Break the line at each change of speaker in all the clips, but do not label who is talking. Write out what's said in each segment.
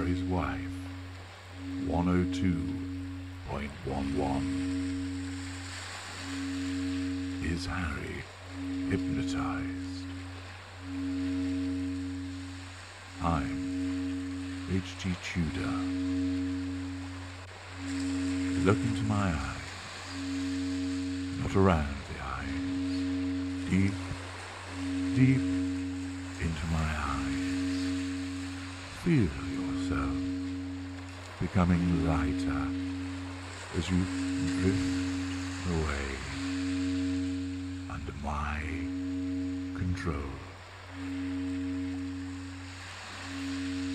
Harry's Wife 102.11. Is Harry hypnotized? I'm H.G. Tudor. Look into my eyes, not around the eyes, deep, deep into my eyes. Feel yourself becoming lighter as you drift away under my control.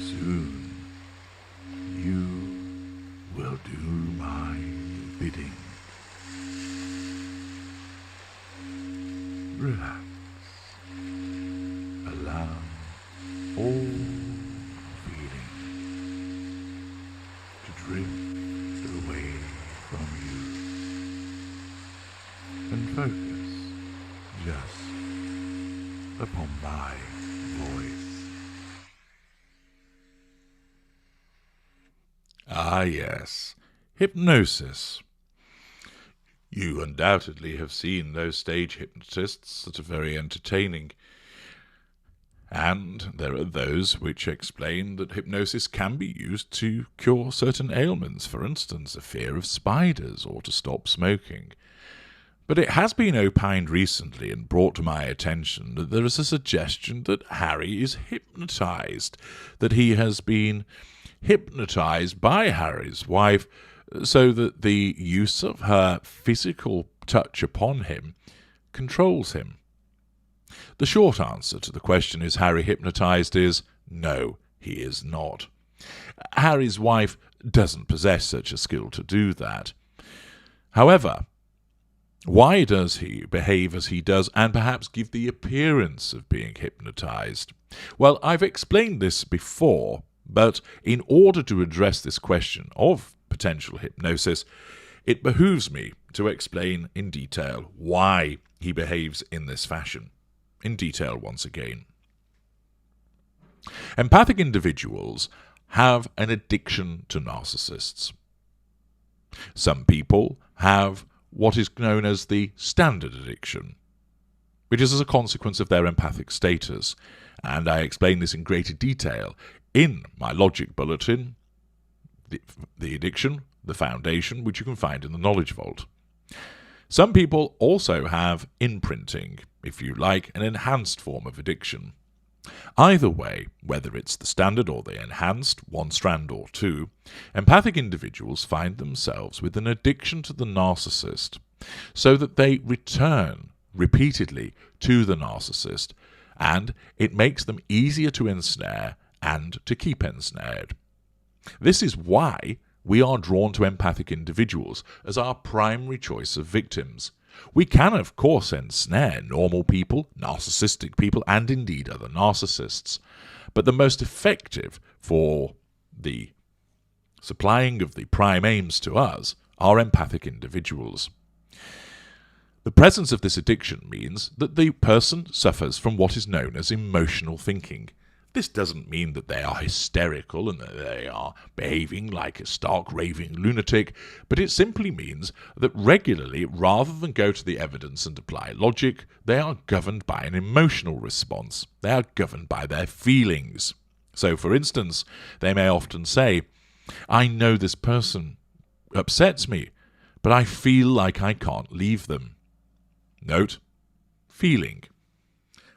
Soon you will do my bidding. Relax. Allow all feeling to drift away from you and focus just upon my voice. Ah, yes, hypnosis. You undoubtedly have seen those stage hypnotists that are very entertaining. And there are those which explain that hypnosis can be used to cure certain ailments, for instance, a fear of spiders or to stop smoking. But it has been opined recently and brought to my attention that there is a suggestion that Harry is hypnotized, that he has been hypnotized by Harry's wife, so that the use of her physical touch upon him controls him. The short answer to the question, is Harry hypnotized, is no, he is not. Harry's wife doesn't possess such a skill to do that. However, why does he behave as he does and perhaps give the appearance of being hypnotized? Well, I've explained this before, but in order to address this question of potential hypnosis, it behooves me to explain in detail why he behaves in this fashion. In detail once again. Empathic individuals have an addiction to narcissists. Some people have what is known as the standard addiction, which is as a consequence of their empathic status, and I explain this in greater detail in my logic bulletin, the addiction, the foundation, which you can find in the Knowledge Vault. Some people also have imprinting, if you like, an enhanced form of addiction. Either way, whether it's the standard or the enhanced, one strand or two, empathic individuals find themselves with an addiction to the narcissist, so that they return repeatedly to the narcissist, and it makes them easier to ensnare and to keep ensnared. This is why we are drawn to empathic individuals as our primary choice of victims. We can, of course, ensnare normal people, narcissistic people, and indeed other narcissists. But the most effective for the supplying of the prime aims to us are empathic individuals. The presence of this addiction means that the person suffers from what is known as emotional thinking. This doesn't mean that they are hysterical and that they are behaving like a stark raving lunatic, but it simply means that regularly, rather than go to the evidence and apply logic, they are governed by an emotional response. They are governed by their feelings. So, for instance, they may often say, I know this person upsets me, but I feel like I can't leave them. Note, feeling.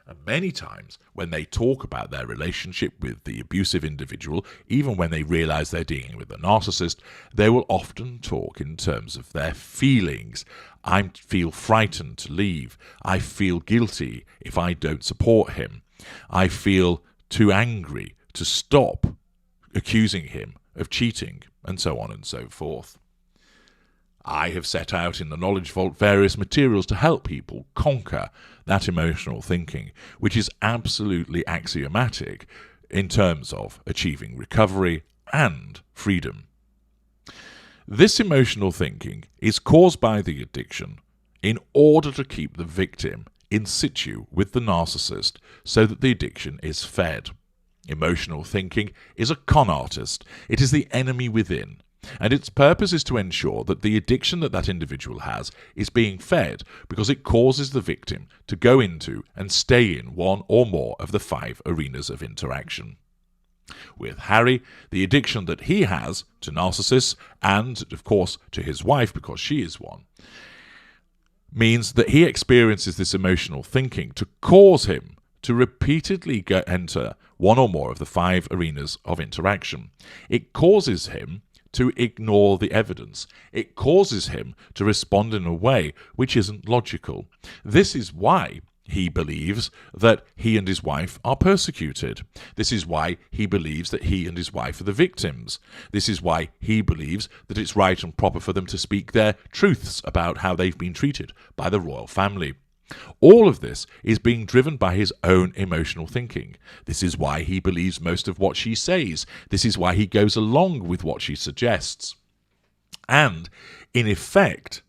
And many times, when they talk about their relationship with the abusive individual, even when they realize they're dealing with a narcissist, they will often talk in terms of their feelings. I feel frightened to leave. I feel guilty if I don't support him. I feel too angry to stop accusing him of cheating, and so on and so forth. I have set out in the Knowledge Vault various materials to help people conquer that emotional thinking, which is absolutely axiomatic in terms of achieving recovery and freedom. This emotional thinking is caused by the addiction in order to keep the victim in situ with the narcissist so that the addiction is fed. Emotional thinking is a con artist. It is the enemy within. And its purpose is to ensure that the addiction that individual has is being fed because it causes the victim to go into and stay in one or more of the 5 arenas of interaction. With Harry, the addiction that he has to narcissists and, of course, to his wife because she is one, means that he experiences this emotional thinking to cause him to repeatedly enter one or more of the 5 arenas of interaction. It causes him to ignore the evidence. It causes him to respond in a way which isn't logical. This is why he believes that he and his wife are persecuted. This is why he believes that he and his wife are the victims. This is why he believes that it's right and proper for them to speak their truths about how they've been treated by the royal family. All of this is being driven by his own emotional thinking. This is why he believes most of what she says. This is why he goes along with what she suggests. And, in effect,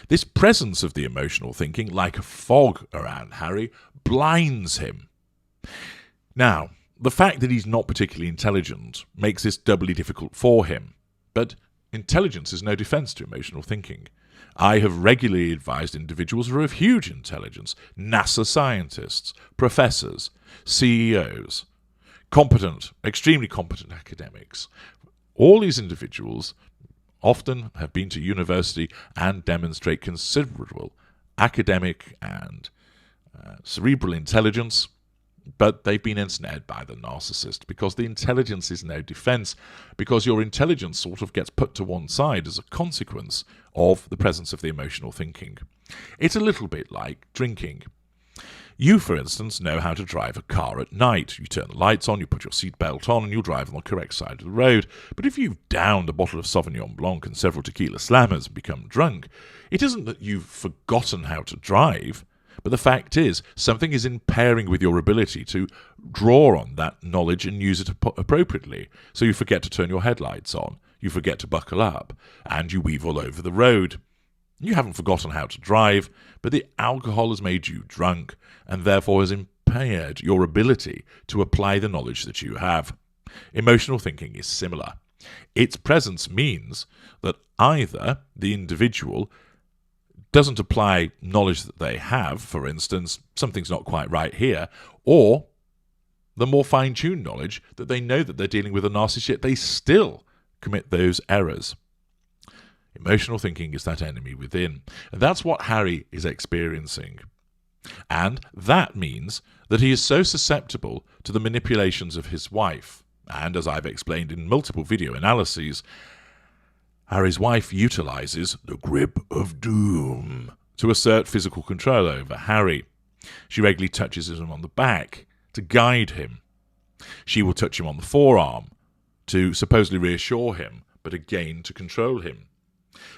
this presence of the emotional thinking, like a fog around Harry, blinds him. Now, the fact that he's not particularly intelligent makes this doubly difficult for him. But intelligence is no defense to emotional thinking. I have regularly advised individuals who are of huge intelligence, NASA scientists, professors, CEOs, extremely competent academics. All these individuals often have been to university and demonstrate considerable academic and cerebral intelligence, but they've been ensnared by the narcissist because the intelligence is no defense, because your intelligence sort of gets put to one side as a consequence of the presence of the emotional thinking. It's a little bit like drinking. You, for instance, know how to drive a car at night. You turn the lights on, you put your seatbelt on, and you'll drive on the correct side of the road. But if you've downed a bottle of Sauvignon Blanc and several tequila slammers and become drunk, it isn't that you've forgotten how to drive, but the fact is, something is impairing with your ability to draw on that knowledge and use it appropriately. So you forget to turn your headlights on, you forget to buckle up, and you weave all over the road. You haven't forgotten how to drive, but the alcohol has made you drunk, and therefore has impaired your ability to apply the knowledge that you have. Emotional thinking is similar. Its presence means that either the individual doesn't apply knowledge that they have, for instance, something's not quite right here, or the more fine-tuned knowledge that they know that they're dealing with a narcissist, yet they still commit those errors. Emotional thinking is that enemy within, and that's what Harry is experiencing. And that means that he is so susceptible to the manipulations of his wife, and as I've explained in multiple video analyses, Harry's wife utilizes the grip of doom to assert physical control over Harry. She regularly touches him on the back to guide him. She will touch him on the forearm to supposedly reassure him, but again to control him.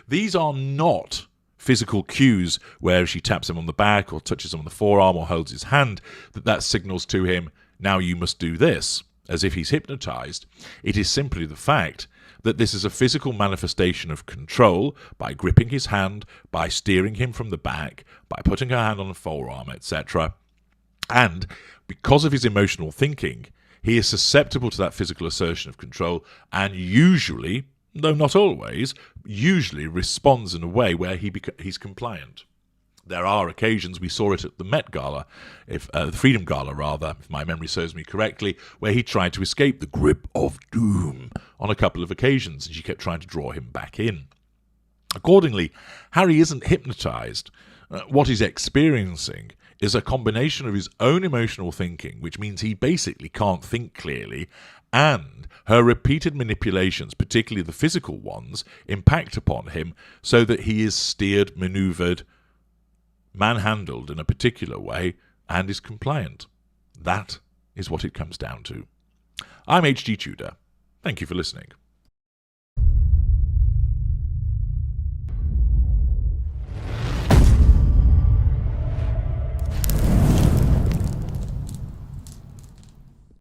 These are not physical cues where she taps him on the back or touches him on the forearm or holds his hand that signals to him, now you must do this, as if he's hypnotized. It is simply the fact that this is a physical manifestation of control by gripping his hand, by steering him from the back, by putting her hand on the forearm, etc. And because of his emotional thinking, he is susceptible to that physical assertion of control and usually, though not always, usually responds in a way where he's compliant. There are occasions, we saw it at the Met Gala, the Freedom Gala rather, if my memory serves me correctly, where he tried to escape the grip of doom on a couple of occasions, and she kept trying to draw him back in. Accordingly, Harry isn't hypnotized. What he's experiencing is a combination of his own emotional thinking, which means he basically can't think clearly, and her repeated manipulations, particularly the physical ones, impact upon him so that he is steered, maneuvered, manhandled in a particular way and is compliant. That is what it comes down to. I'm H.G. Tudor. Thank you for listening.